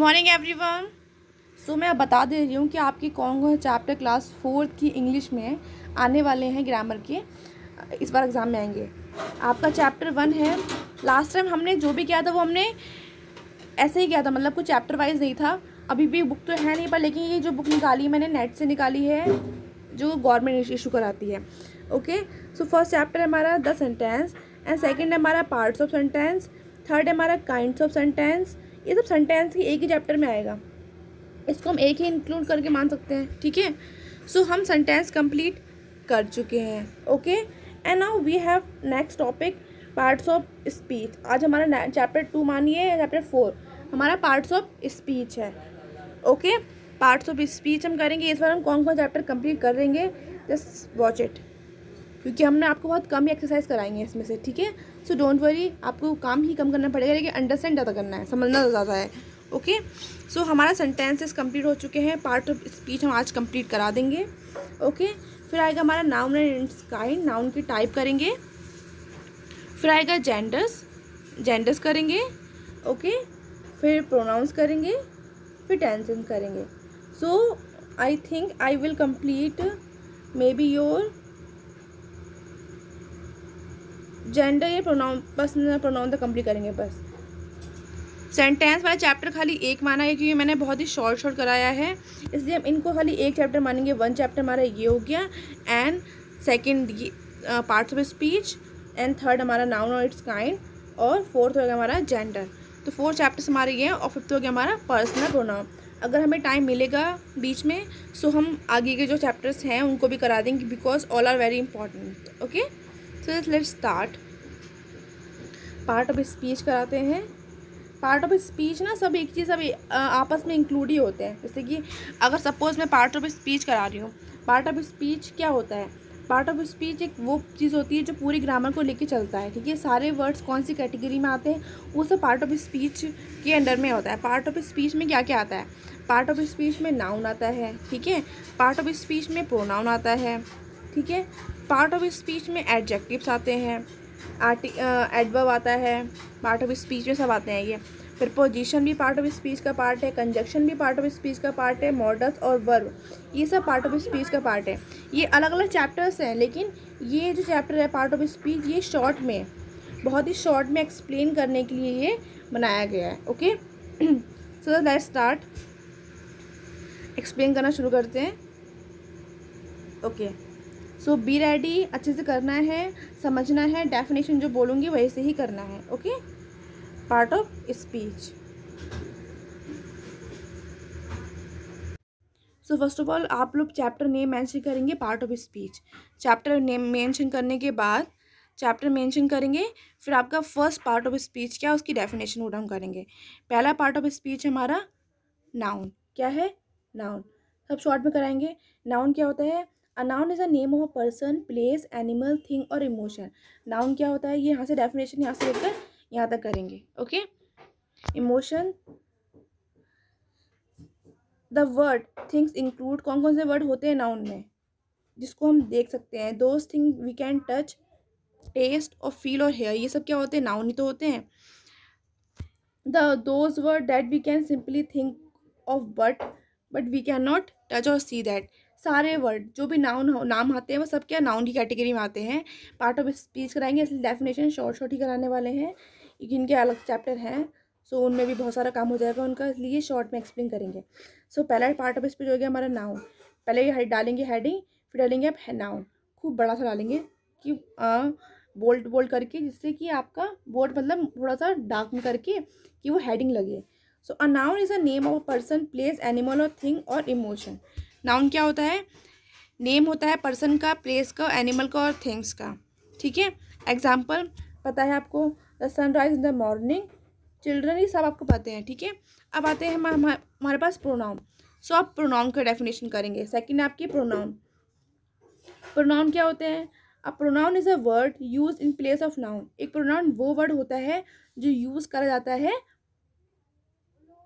Morning everyone. सो मैं बता दे रही हूँ कि आपके कौन कौन चैप्टर क्लास 4th की इंग्लिश में आने वाले हैं, ग्रामर के इस बार एग्ज़ाम में आएंगे। आपका चैप्टर 1 है। लास्ट टाइम हमने जो भी किया था वो हमने ऐसे ही किया था, मतलब कुछ चैप्टर वाइज नहीं था। अभी भी बुक तो है नहीं पर, लेकिन ये जो बुक निकाली मैंने नेट से निकाली है, जो गवर्नमेंट इशू कराती है। ओके, सो फर्स्ट चैप्टर है हमारा द सेंटेंस, एंड सेकंड है हमारा पार्ट्स ऑफ सेंटेंस, थर्ड है हमारा काइंड्स ऑफ सेंटेंस। ये सब सेंटेंस की एक ही चैप्टर में आएगा, इसको हम एक ही इंक्लूड करके मान सकते हैं। ठीक है, सो हम सेंटेंस कंप्लीट कर चुके हैं। Okay, and now we have next topic parts of speech. आज हमारा चैप्टर 2 मानिए चैप्टर 4 हमारा पार्ट्स ऑफ स्पीच है। ओके, पार्ट्स ऑफ स्पीच हम करेंगे। इस बार हम कौन कौन चैप्टर कंप्लीट करेंगे, जस्ट वॉच इट, क्योंकि हमने आपको बहुत कम ही एक्सरसाइज कराएंगे इसमें से। ठीक है, सो डोंट वरी, आपको काम ही कम करना पड़ेगा, लेकिन अंडरस्टैंड ज़्यादा करना है, समझना ज़्यादा है। ओके, सो हमारा सेंटेंसेस कंप्लीट हो चुके हैं, पार्ट ऑफ स्पीच हम आज कंप्लीट करा देंगे। ओके, फिर आएगा हमारा noun and it's kind, noun की टाइप करेंगे। फिर आएगा जेंडर्स करेंगे। ओके, फिर प्रोनाउंस करेंगे, फिर टेंसेस करेंगे। So I think I will complete maybe your gender, ये प्रोनाउन, बस प्रोनाउन तक कंप्लीट करेंगे बस। सेंटेंस वाला चैप्टर खाली एक माना है, क्योंकि मैंने बहुत ही शॉर्ट कराया है, इसलिए हम इनको खाली एक चैप्टर मानेंगे। 1 चैप्टर हमारा ये हो गया, and second parts of speech, and third हमारा नाउन और इट्स काइंड, और फोर्थ हो गया हमारा जेंडर। तो 4 चैप्टर्स हमारे ये हैं, और फिफ्थ हो गया हमारा पर्सनल प्रोनाउन। अगर हमें टाइम मिलेगा बीच में, सो हम आगे के जो चैप्टर्स हैं उनको भी करा देंगे, because all are very important. Okay, so let's start. Part of speech कराते हैं। पार्ट ऑफ स्पीच ना, सब एक चीज़ सब आपस में इंक्लूड ही होते हैं। जैसे कि अगर सपोज मैं पार्ट ऑफ स्पीच करा रही हूँ, पार्ट ऑफ स्पीच क्या होता है? पार्ट ऑफ स्पीच एक वो चीज़ होती है जो पूरी ग्रामर को लेके चलता है। ठीक है, सारे वर्ड्स कौन सी कैटेगरी में आते हैं वो सब पार्ट ऑफ स्पीच के अंडर में होता है। पार्ट ऑफ स्पीच में क्या क्या आता है? पार्ट ऑफ स्पीच में नाउन आता है। ठीक है, पार्ट ऑफ स्पीच में प्रोनाउन आता है। ठीक है, पार्ट ऑफ स्पीच में एडजेक्टिव्स आते हैं, एडवर्ब आता है। पार्ट ऑफ स्पीच में सब आते हैं ये। प्रीपोजिशन भी पार्ट ऑफ स्पीच का पार्ट है, कंजक्शन भी पार्ट ऑफ स्पीच का पार्ट है, मॉडल्स और वर्ब, ये सब पार्ट ऑफ स्पीच का पार्ट है। ये अलग अलग चैप्टर्स हैं, लेकिन ये जो चैप्टर है पार्ट ऑफ स्पीच, ये शॉर्ट में, बहुत ही शॉर्ट में एक्सप्लेन करने के लिए ये बनाया गया है। Okay, so let's start, explain करना शुरू करते हैं। ओके, सो बी रेडी, अच्छे से करना है, समझना है, डेफिनेशन जो बोलूँगी वैसे ही करना है। Okay, part of speech. So first of all आप लोग चैप्टर नेम मेंशन करेंगे, part of speech. Chapter name mention करने के बाद चैप्टर मेंशन करेंगे, फिर आपका फर्स्ट पार्ट ऑफ स्पीच क्या, उसकी डेफिनेशन नोट डाउन करेंगे। पहला पार्ट ऑफ स्पीच हमारा नाउन। क्या है? नाउन। सब शॉर्ट में कराएंगे। नाउन क्या होता है? अ noun is a name of a person, place, animal, thing और इमोशन। नाउन क्या होता है? ये यहाँ से डेफिनेशन यहाँ से लेकर यहाँ तक करेंगे। Okay, emotion, the word things include, कौन कौन से वर्ड होते हैं नाउन में जिसको हम देख सकते हैं? Those thing we can touch, taste और फील और हेयर, ये सब क्या होते हैं? नाउन ही तो होते हैं। Those word that we can simply think of but we can not touch और सी दैट, सारे वर्ड जो भी नाम आते हैं वो सब क्या नाउन की कैटेगरी में आते हैं। पार्ट ऑफ स्पीच कराएंगे, इसलिए डेफिनेशन शॉर्ट ही कराने वाले हैं, इनके अलग चैप्टर हैं, सो उनमें भी बहुत सारा काम हो जाएगा उनका, इसलिए शॉर्ट में एक्सप्लेन करेंगे। सो पहला पार्ट ऑफ स्पीच हो गया हमारा नाउन। पहले ये डालेंगे हेडिंग, फिर डालेंगे आप नाउन, खूब बड़ा सा डालेंगे कि बोल्ड बोल्ड करके, जिससे कि आपका बोर्ड मतलब थोड़ा सा डार्क में करके कि वो हेडिंग लगे। So a noun is a name of a person, place, animal और थिंग और इमोशन। नाउन क्या होता है? नेम होता है पर्सन का, प्लेस का, एनिमल का और थिंग्स का। ठीक है, एग्जाम्पल पता है आपको, the sunrise in the morning, children, ये सब आपको पता है। ठीक है, अब आते हैं हमारे पास प्रोनाउन। सो आप प्रोनाउन का डेफिनेशन करेंगे। सेकंड आपकी प्रोनाउन। प्रोनाउन क्या होते हैं? A pronoun is a word use in place of noun. एक प्रोनाउन वो वर्ड होता है जो यूज़ करा जाता है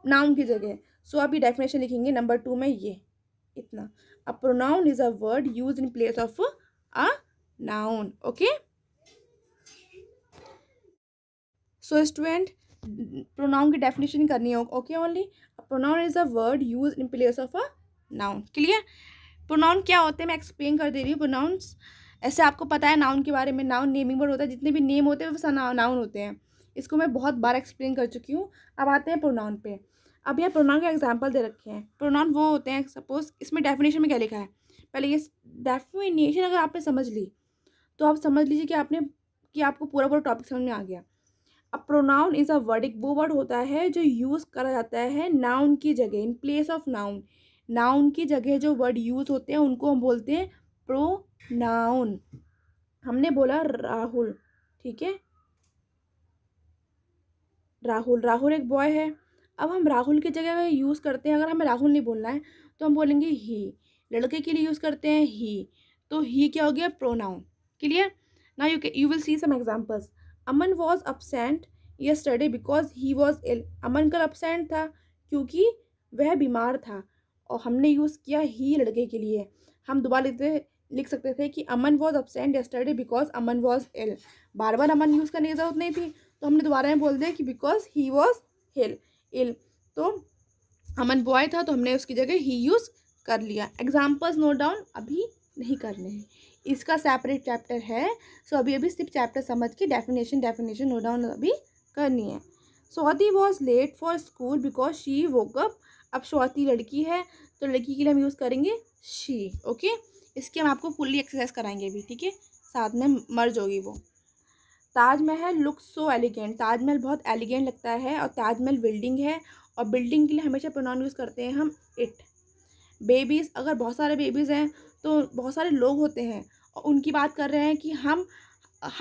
नाउन की जगह। सो आप ये डेफिनेशन लिखेंगे नंबर 2 में, ये इतना, a pronoun is a word use in place of a noun. Okay, so student, pronoun की डेफिनेशन करनी है, okay only. Pronoun is a word use in place of a noun. Clear? Pronoun क्या होते हैं मैं एक्सप्लेन कर दे रही हूँ। प्रोनाउंस ऐसे आपको पता है नाउन के बारे में, नाउन नेमिंग वर्ड होता है, जितने भी नेम होते हैं वो सब नाउन होते हैं। इसको मैं बहुत बार एक्सप्लेन कर चुकी हूँ। अब आते हैं प्रोनाउन पे। अब यहाँ प्रोनाउन के एग्जांपल दे रखे हैं। प्रोनाउन वो होते हैं, सपोज इसमें डेफिनेशन में क्या लिखा है, पहले ये डेफिनेशन अगर आपने समझ ली तो आप समझ लीजिए कि आपको पूरा टॉपिक समझ में आ गया। अब प्रोनाउन इज अ वर्ड, एक वो वर्ड होता है जो यूज़ करा जाता है नाउन की जगह, इन प्लेस ऑफ नाउन। नाउन की जगह जो वर्ड यूज़ होते हैं उनको हम बोलते हैं प्रोनाउन। हमने बोला राहुल, ठीक है, राहुल एक बॉय है। अब हम राहुल की जगह यूज़ करते हैं, अगर हमें राहुल नहीं बोलना है तो हम बोलेंगे ही। लड़के के लिए यूज़ करते हैं ही, तो ही क्या हो गया, pronoun. Clear? Now you will see some examples. Aman was absent yesterday because he was ill. Aman कल अपसेंट था क्योंकि वह बीमार था, और हमने यूज़ किया ही लड़के के लिए। हम दोबारा लिख सकते थे कि Aman was absent yesterday because Aman was ill. बार बार अमन यूज़ करने की ज़रूरत नहीं थी, तो हमने दोबारा में बोल दिया कि बिकॉज ही वॉज इल। तो अमन बॉय था तो हमने उसकी जगह ही यूज़ कर लिया। एग्जाम्पल्स नोट डाउन अभी नहीं करने हैं, इसका सेपरेट चैप्टर है। सो अभी सिर्फ चैप्टर समझ के डेफिनेशन नोट डाउन अभी करनी है। Swati was late for school because she woke up. अब स्वाति लड़की है तो लड़की के लिए हम यूज़ करेंगे शी, ओके। इसकी हम आपको फुल्ली एक्सरसाइज कराएंगे भी, ठीक है, साथ में मर्ज होगी वो। Taj Mahal look so elegant, Taj Mahal बहुत एलिगेंट लगता है, और ताजमहल बिल्डिंग है, और बिल्डिंग के लिए हमेशा प्रोनाउन यूज़ करते हैं हम इट। बेबीज़, अगर बहुत सारे बेबीज़ हैं तो बहुत सारे लोग होते हैं, और उनकी बात कर रहे हैं कि हम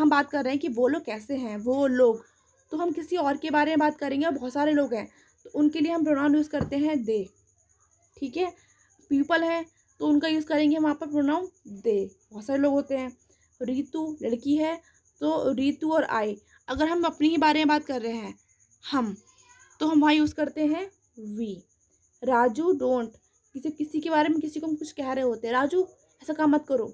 बात कर रहे हैं कि वो लोग कैसे हैं, वो लोग, तो हम किसी और के बारे में बात करेंगे, और बहुत सारे लोग हैं तो उनके लिए हम प्रोनाउन यूज़ करते हैं दे, ठीक है। पीपल है तो उनका यूज़ करेंगे हम वहाँ पर प्रोनाउन दे, बहुत सारे लोग होते हैं। रीतु लड़की है तो रीतु और आई। अगर हम अपनी ही बारे में बात कर रहे हैं हम, तो हम वहाँ यूज़ करते हैं वी। राजू डोंट, किसी के बारे में किसी को हम कुछ कह रहे होते हैं, राजू ऐसा काम मत करो,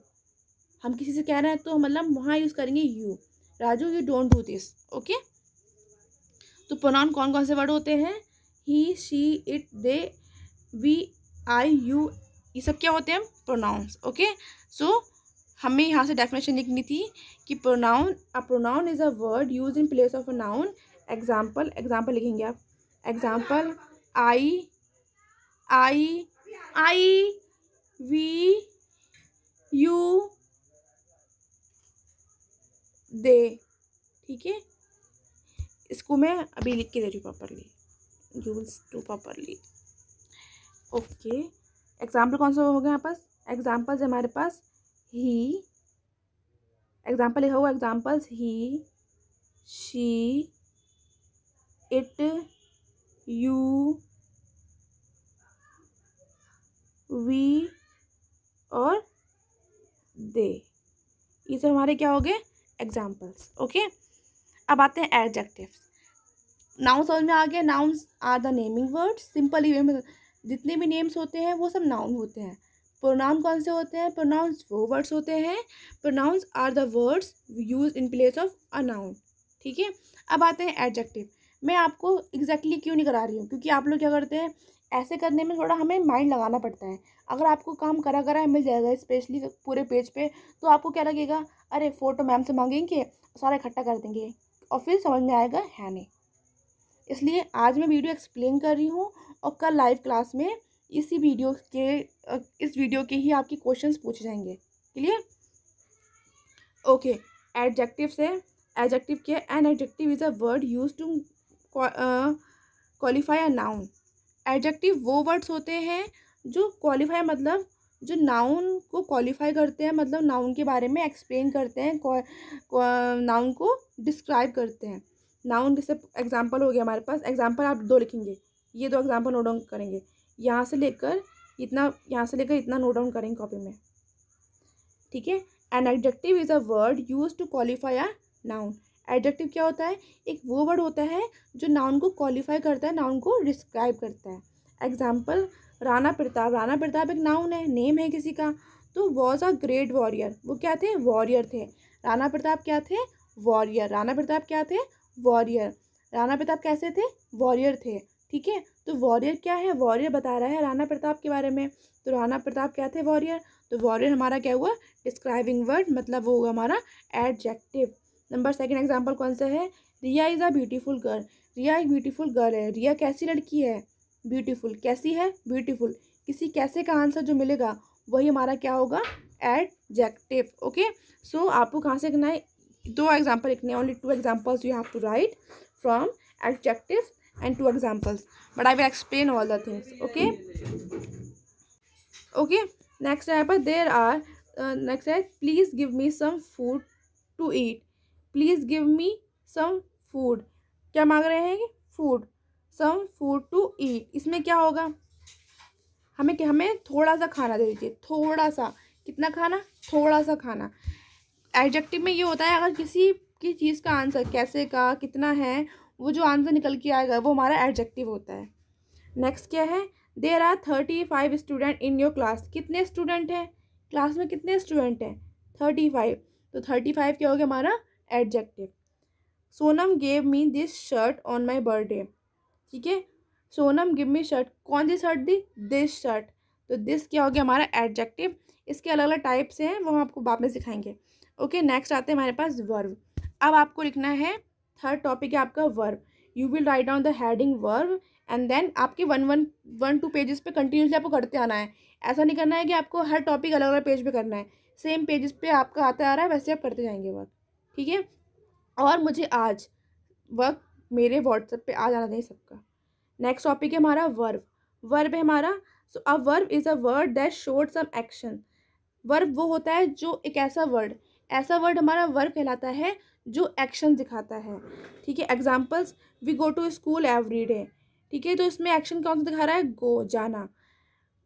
हम किसी से कह रहे हैं तो मतलब वहाँ यूज़ करेंगे you. Raju you don't do this, okay. तो प्रोनाउन कौन कौन से वर्ड होते हैं, he she it they we I you, ये सब क्या होते हैं प्रोनाउंस, ओके। सो हमें यहाँ से डेफिनेशन लिखनी थी कि pronoun is a word use in place of a noun. Example लिखेंगे आप। Example I we you they, ठीक है। इसको मैं अभी लिख के दे रही हूँ properly, use to properly, okay. Example कौन सा हो गया यहाँ पास, एग्जाम्पल्स हमारे पास ही, एग्जाम्पल लिखा हुआ examples he she it you we और दे, ये सब हमारे क्या हो गए एग्जाम्पल्स, ओके। अब आते हैं एडजेक्टिव्स। नाउन समझ में आ गया, nouns are the naming words, simply वे में जितने भी नेम्स होते हैं वो सब नाउन होते हैं। प्रोनाउन कौन से होते हैं, प्रोनाउंस वो वर्ड्स होते हैं, pronouns are the words use in place of a noun, ठीक है। अब आते हैं एडजेक्टिव। मैं आपको एग्जैक्टली क्यों नहीं करा रही हूँ, क्योंकि आप लोग क्या करते हैं, ऐसे करने में थोड़ा हमें माइंड लगाना पड़ता है। अगर आपको काम करा मिल जाएगा स्पेशली पूरे पेज पे, तो आपको क्या लगेगा, अरे फ़ोटो मैम से मांगेंगे, सारा इकट्ठा कर देंगे, और फिर समझ में आएगा है नहीं। इसलिए आज मैं वीडियो एक्सप्लेन कर रही हूँ, और कल लाइव क्लास में इस वीडियो के ही आपके क्वेश्चंस पूछे जाएंगे। क्लियर? ओके। एडजेक्टिव से, एडजेक्टिव क्या है, an adjective is a word use to qualify a noun. Adjective वो वर्ड्स होते हैं जो क्वालिफाई, मतलब जो नाउन को क्वालिफाई करते हैं, मतलब नाउन के बारे में एक्सप्लेन करते हैं, नाउन को डिस्क्राइब करते हैं। नाउन जैसे एग्जाम्पल हो गया हमारे पास, एग्जाम्पल आप 2 लिखेंगे, ये 2 एग्जाम्पल नोट डाउन करेंगे, यहाँ से लेकर इतना नोट डाउन करेंगे कॉपी में, ठीक है। An adjective is a word use to qualify a noun. Adjective क्या होता है, एक वो वर्ड होता है जो नाउन को क्वालिफाई करता है, नाउन को डिस्क्राइब करता है। एग्जाम्पल, राणा प्रताप एक नाउन है, नेम है किसी का। तो वॉज अ ग्रेट वॉरियर, वो क्या थे, वॉरियर थे। राणा प्रताप क्या थे, वॉरियर। राणा प्रताप क्या थे, वॉरियर। राणा प्रताप कैसे थे? वॉरियर थे। ठीक है, तो वॉरियर क्या है? वॉरियर बता रहा है राणा प्रताप के बारे में। तो राणा प्रताप क्या थे? वॉरियर। तो वॉरियर हमारा क्या हुआ? डिस्क्राइबिंग वर्ड, मतलब वो होगा हमारा एडजेक्टिव। नंबर सेकंड एग्जांपल कौन सा है? रिया इज़ अ ब्यूटीफुल गर्ल। रिया एक ब्यूटीफुल गर्ल है। रिया कैसी लड़की है? ब्यूटीफुल। कैसी है? ब्यूटीफुल। किसी कैसे का आंसर जो मिलेगा वही हमारा क्या होगा? एडजेक्टिव। ओके, सो आपको कहाँ से लिखना है? 2 एग्जाम्पल लिखने हैं। Only 2 examples you have to write from adjective and 2 examples, but I will explain all the things. Okay, okay. Next example, there are next है, please give me some food to eat. Please give me some food. क्या मांग रहे हैं? Food. some food to eat, इसमें क्या होगा? हमें थोड़ा सा खाना दे दीजिए। थोड़ा सा, कितना खाना? थोड़ा सा खाना। एडजेक्टिव में ये होता है अगर किसी की चीज़ का आंसर कैसे का, कितना है, वो जो आंसर निकल के आएगा वो हमारा एडजेक्टिव होता है। नेक्स्ट क्या है? There are 35 student in your class. कितने स्टूडेंट हैं? क्लास में कितने स्टूडेंट हैं? 35। तो 35 क्या हो गया हमारा? Adjective. Sonam gave me this shirt on my birthday. ठीक है, सोनम गिव मी शर्ट। कौन सी शर्ट दी? This shirt. तो दिस क्या हो गया हमारा? एडजेक्टिव। इसके अलग अलग टाइप्स हैं, वो हम आपको बाद में सिखाएंगे। ओके, नेक्स्ट आते हैं हमारे पास वर्ब। अब आपको लिखना है, थर्ड टॉपिक है आपका verb. You will write down the heading verb and then आपके 1 2 पेजेस पे कंटिन्यूसली आपको करते आना है। ऐसा नहीं करना है कि आपको हर टॉपिक अलग अलग पेज पे करना है। सेम पेजेस पे आपका आता आ रहा है वैसे आप करते जाएंगे वर्क। ठीक है, और मुझे आज वर्क मेरे व्हाट्सएप पे आ जाना चाहिए सबका। नेक्स्ट टॉपिक है हमारा वर्ब। वर्ब है हमारा, so a verb is a word that showed some action. Verb वो होता है जो एक ऐसा वर्ड हमारा वर्ब कहलाता है जो एक्शन दिखाता है। ठीक है, examples, we go to school every day. ठीक है, तो इसमें एक्शन कौन सा दिखा रहा है? गो, जाना।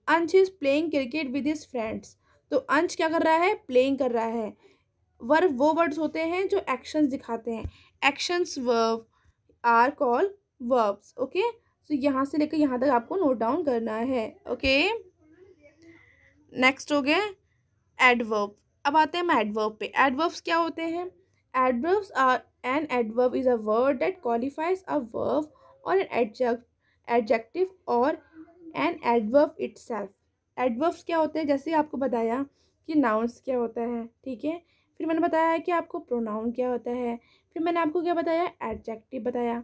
अंश is playing cricket with his friends. तो अंश क्या कर रहा है? प्लेइंग कर रहा है। वर्ब वो वर्ड्स होते हैं जो एक्शंस दिखाते हैं। Actions verb are called verbs. Okay, तो यहाँ से लेकर यहाँ तक आपको नोट डाउन करना है। ओके, नेक्स्ट हो गया एडवर्ब। अब आते हैं हम एडवर्ब पे। एडवर्ब्स क्या होते हैं? Adverbs are, an adverb is a word that qualifies a verb और एन एडजेक्टिव और एन एडवर्ब इटसेल्फ। एडवर्ब्स क्या होते हैं? जैसे आपको बताया कि नाउन्स क्या होता है। ठीक है, फिर मैंने बताया कि आपको प्रोनाउन क्या होता है, फिर मैंने आपको क्या बताया? एडजेक्टिव बताया।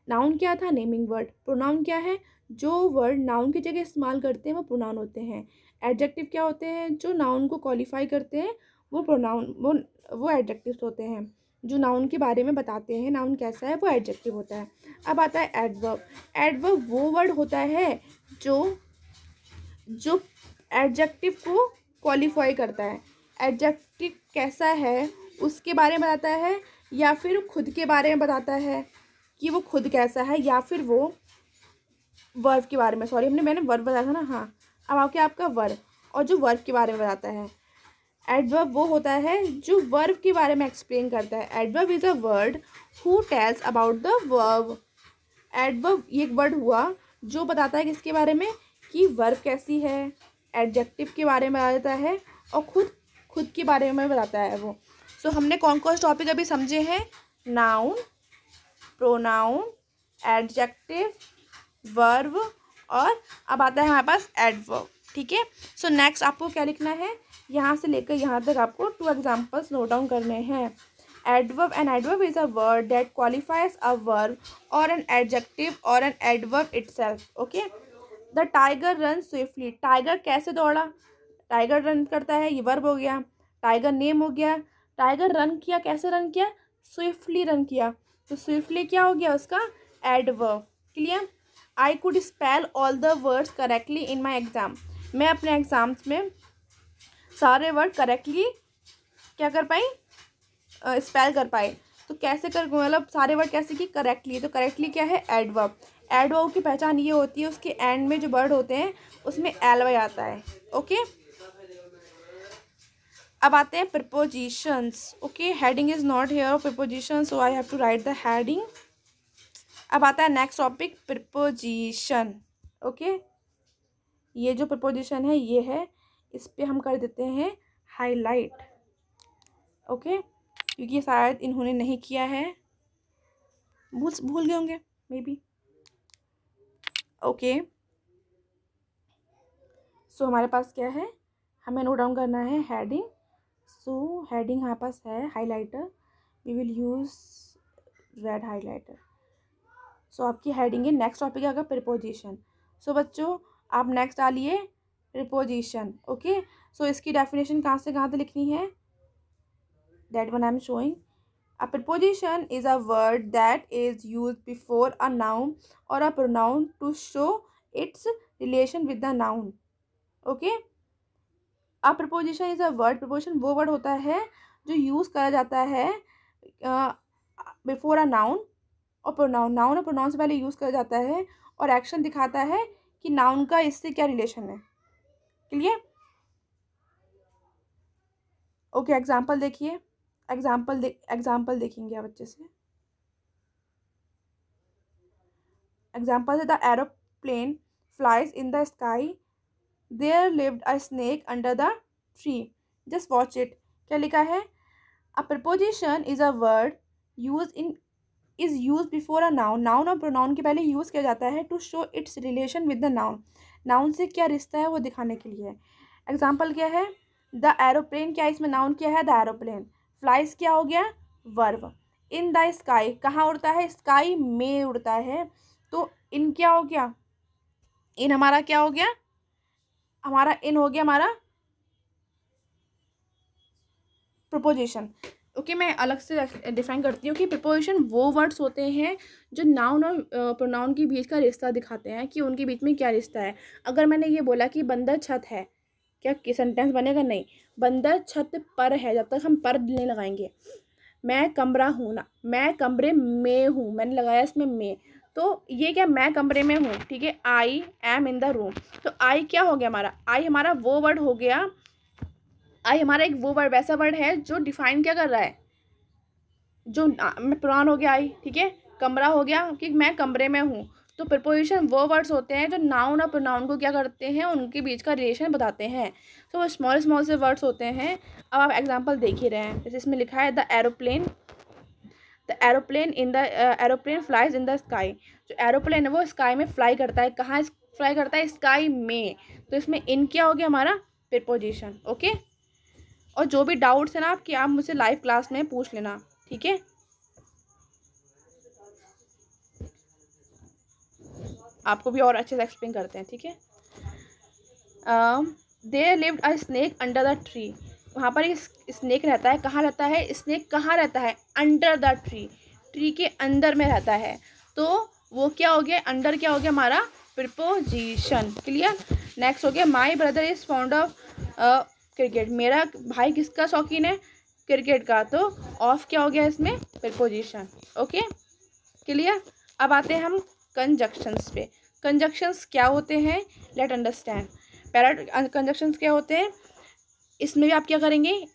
नाउन क्या था? Naming word. प्रोनाउन क्या है? जो वर्ड नाउन की जगह इस्तेमाल करते हैं वो प्रोनाउन होते हैं। एडजेक्टिव क्या होते हैं? जो नाउन को क्वालिफाई करते हैं वो प्रोनाउन, वो एडजेक्टिव्स होते हैं। जो नाउन के बारे में बताते हैं नाउन कैसा है, वो एडजेक्टिव होता है। अब आता है एडवर्ब। एडवर्ब वो वर्ड होता है जो एडजेक्टिव को क्वालिफाई करता है। एडजेक्टिव कैसा है उसके बारे में बताता है, या फिर खुद के बारे में बताता है कि वो खुद कैसा है, या फिर वो वर्ब के बारे में, सॉरी मैंने वर्ब बताया था ना। हाँ, अब आपका वर्ब, और जो वर्ब के बारे में बताता है। एडवर्ब वो होता है जो वर्ब के बारे में एक्सप्लेन करता है। Adverb is a word who tells about the verb. Adverb एक वर्ड हुआ जो बताता है किसके बारे में? कि वर्ब कैसी है। एडजेक्टिव के बारे में बताता है और खुद के बारे में बताता है वो। सो हमने कौन कौन से टॉपिक अभी समझे हैं? नाउन, प्रोनाउन, एडजेक्टिव, वर्ब, और अब आता है हमारे पास एडवर्ब। ठीक है, सो नेक्स्ट आपको क्या लिखना है? यहाँ से लेकर यहाँ तक आपको 2 एग्जाम्पल्स नोट डाउन करने हैं। Adverb, N adverb is a word that qualifies a verb और एन एडजेक्टिव और an adverb itself. Okay, the tiger run swiftly. Tiger कैसे दौड़ा? टाइगर रन करता है, ये वर्ब हो गया। टाइगर नेम हो गया। टाइगर रन किया, कैसे रन किया? स्विफ्टली रन किया। तो स्विफ्टली क्या हो गया उसका? Adverb. Clear? I could spell all the words correctly in my exam. मैं अपने एग्जाम्स में सारे वर्ड करेक्टली क्या कर पाई? स्पेल कर पाए। तो कैसे कर, मतलब सारे वर्ड कैसे की? करेक्टली। तो करेक्टली क्या है? एडवर्ब। एडवर्ब की पहचान ये होती है उसके एंड में जो वर्ड होते हैं उसमें एल वाई आता है। ओके, अब आते हैं prepositions. Okay, heading is not here preposition, so I have to write the heading. अब आता है नेक्स्ट टॉपिक, प्रीपोजिशन। ओके, ये जो प्रीपोजिशन है ये है, इस पे हम कर देते हैं हाईलाइट। ओके, क्योंकि शायद इन्होंने नहीं किया है। भूल गए होंगे मे बी। ओके, सो हमारे पास क्या है, हमें नोट डाउन करना है हेडिंग। सो हेडिंग हमारे पास है highlighter, we will use red highlighter. So आपकी हेडिंग है, नेक्स्ट टॉपिक है प्रीपोजिशन। सो बच्चों आप नेक्स्ट डालिए प्रीपोजिशन। ओके, सो इसकी डेफिनेशन कहाँ से कहाँ तक लिखनी है, that one I am showing. A preposition is a word that is used before a noun or a pronoun to show its relation with the noun. Okay? A preposition is a word, preposition वो word होता है जो use करा जाता है before a noun और pronoun. Noun और pronoun से पहले यूज़ करा जाता है और एक्शन दिखाता है कि नाउन का इससे क्या रिलेशन है। क्लियर? ओके, एग्जाम्पल देखिए, एग्जाम्पल देखेंगे आप अच्छे से। एग्जाम्पल है the aeroplane flies in the sky, there lived a snake under the tree, just watch it. क्या लिखा है, a preposition is a word is use before a noun. Noun और प्रोनाउन के पहले यूज़ किया जाता है to show its relation with the noun. Noun से क्या रिश्ता है वो दिखाने के लिए। एग्जाम्पल क्या है, द एरोप्लेन, क्या इसमें नाउन क्या है, द एरोप्लेन। फ्लाइज क्या हो गया, वर्ब। इन द स्काई, कहाँ उड़ता है, स्काई में उड़ता है। तो इन क्या हो गया, इन हमारा क्या हो गया, हमारा इन हो गया हमारा प्रपोजिशन। ओके, मैं अलग से डिफाइन करती हूँ कि प्रपोजिशन वो वर्ड्स होते हैं जो नाउन और प्रोनाउन के बीच का रिश्ता दिखाते हैं कि उनके बीच में क्या रिश्ता है। अगर मैंने ये बोला कि बंदर छत है, क्या सेंटेंस बनेगा, नहीं। बंदर छत पर है, जब तक हम पर नहीं लगाएंगे। मैं कमरा हूँ ना, मैं कमरे में हूँ, मैंने लगाया इसमें में, तो ये क्या, मैं कमरे में हूँ, ठीक है। I am in the room, तो आई क्या हो गया हमारा, आई हमारा वो वर्ड हो गया। आई हमारा एक वो वर्ड, वैसा वर्ड है जो डिफाइन क्या कर रहा है, जो प्रोनाउन हो गया आई, ठीक है। कमरा हो गया कि मैं कमरे में हूँ। तो प्रपोजिशन वो वर्ड्स होते हैं जो नाउन और प्रोनाउन को क्या करते हैं, उनके बीच का रिलेशन बताते हैं। तो वो स्मॉल से वर्ड्स होते हैं। अब आप एग्जांपल देख ही रहे हैं, जैसे इसमें लिखा है the aeroplane aeroplane flies in the sky. जो एरोप्लेन है वो स्काई में फ्लाई करता है, कहाँ फ्लाई करता है, स्काई में। तो इसमें इन क्या हो गया हमारा, प्रपोजिशन। ओके, और जो भी डाउट्स है ना आपकी, आप मुझसे लाइव क्लास में पूछ लेना, ठीक है। आपको भी और अच्छे से एक्सप्लेन करते हैं, ठीक है। There lived a snake under the tree, वहाँ पर एक स्नेक रहता है, कहाँ रहता है, स्नेक कहाँ रहता है, अंडर द ट्री, ट्री के अंदर में रहता है। तो वो क्या हो गया, अंडर क्या हो गया हमारा, प्रीपोजिशन। क्लियर? नेक्स्ट हो गया my brother is found of cricket, मेरा भाई किसका शौकीन है, क्रिकेट का। तो ऑफ क्या हो गया इसमें, प्रीपोजिशन। Okay, clear? अब आते हैं हम कंजक्शंस पे। कंजक्शंस क्या होते हैं, लेट अंडरस्टैंड। पहला कंजक्शंस क्या होते हैं, इसमें भी आप क्या करेंगे,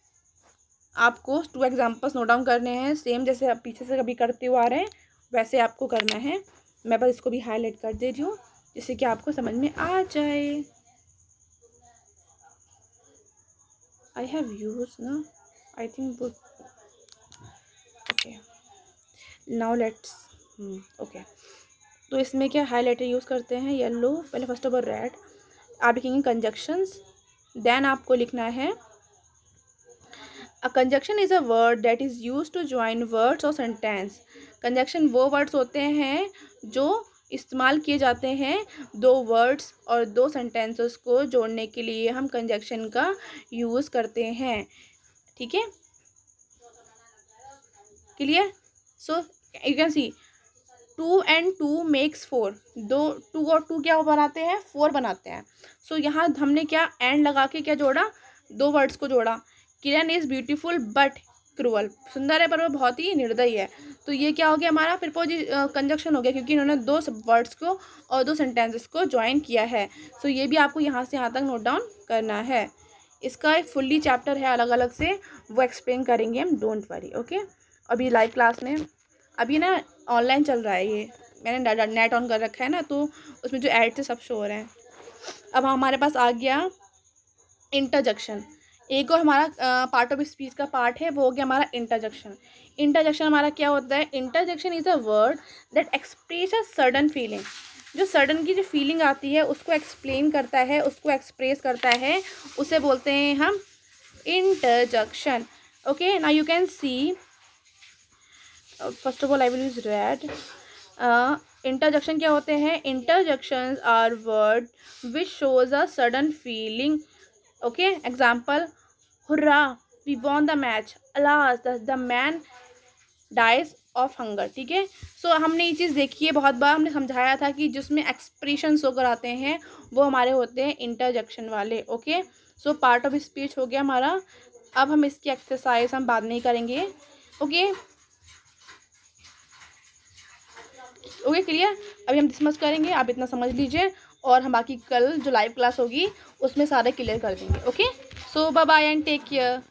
आपको 2 एग्जाम्पल्स नोट डाउन करने हैं, सेम जैसे आप पीछे से कभी करते हुए आ रहे हैं वैसे आपको करना है। मैं बस इसको भी हाईलाइट कर दे रही हूँ जिससे कि आपको समझ में आ जाए। आई हैव यूज ना, I think okay, now let's okay. तो इसमें क्या हाइलाइटर यूज़ करते हैं, येलो, पहले फर्स्ट ऑफ ऑल रेड। आप लिखेंगे कंजक्शंस, देन आपको लिखना है a conjunction is a word that is use to join words और सेंटेंस। कंजक्शन वो वर्ड्स होते हैं जो इस्तेमाल किए जाते हैं 2 वर्ड्स और 2 सेंटेंसेस को जोड़ने के लिए हम कंजक्शन का यूज़ करते हैं, ठीक है। Clear? So you can C 2 and 2 makes 4, 2 और 2 क्या बनाते हैं, 4 बनाते हैं। सो यहाँ हमने क्या एंड लगा के क्या जोड़ा, 2 वर्ड्स को जोड़ा। किरण इज़ ब्यूटीफुल बट क्रूअल, सुंदर है पर वो बहुत ही निर्दयी है। तो ये क्या हो गया हमारा कंजक्शन हो गया, क्योंकि इन्होंने 2 वर्ड्स को और 2 सेंटेंसेस को ज्वाइन किया है। सो ये भी आपको यहाँ से यहाँ तक नोट डाउन करना है। इसका एक फुल्ली चैप्टर है अलग अलग से, वो एक्सप्लेन करेंगे हम, डोंट वरी। ओके, अभी लाइव क्लास में, अभी ना ऑनलाइन चल रहा है ये, मैंने नेट ऑन कर रखा है ना, तो उसमें जो ऐड थे सब शो हो रहे हैं। अब हमारे पास आ गया इंटरजेक्शन। एक और हमारा पार्ट ऑफ स्पीच का पार्ट है, वो हो गया हमारा इंटरजेक्शन। इंटरजेक्शन हमारा क्या होता है? Interjection is a word that express a sudden feeling. जो सडन की जो फीलिंग आती है उसको एक्सप्लेन करता है, उसको एक्सप्रेस करता है, उसे बोलते हैं हम interjection. Okay, now you can see, first of all I will use red. Interjection क्या होते हैं? Interjections are word which shows a sudden feeling. Okay, example, hurrah we won the match, alas the man dies of hunger. ठीक है, सो हमने ये चीज़ देखी है, बहुत बार हमने समझाया था कि जिसमें एक्सप्रेशन होकर आते हैं वो हमारे होते हैं इंटरजेक्शन वाले। Okay, so part of speech हो गया हमारा। अब हम इसकी एक्सरसाइज हम बाद में ही करेंगे। Okay okay, clear? अभी हम डिस्कस करेंगे, आप इतना समझ लीजिए, और हम बाकी कल जो लाइव क्लास होगी उसमें सारे क्लियर कर देंगे। Okay, so bye bye and take care.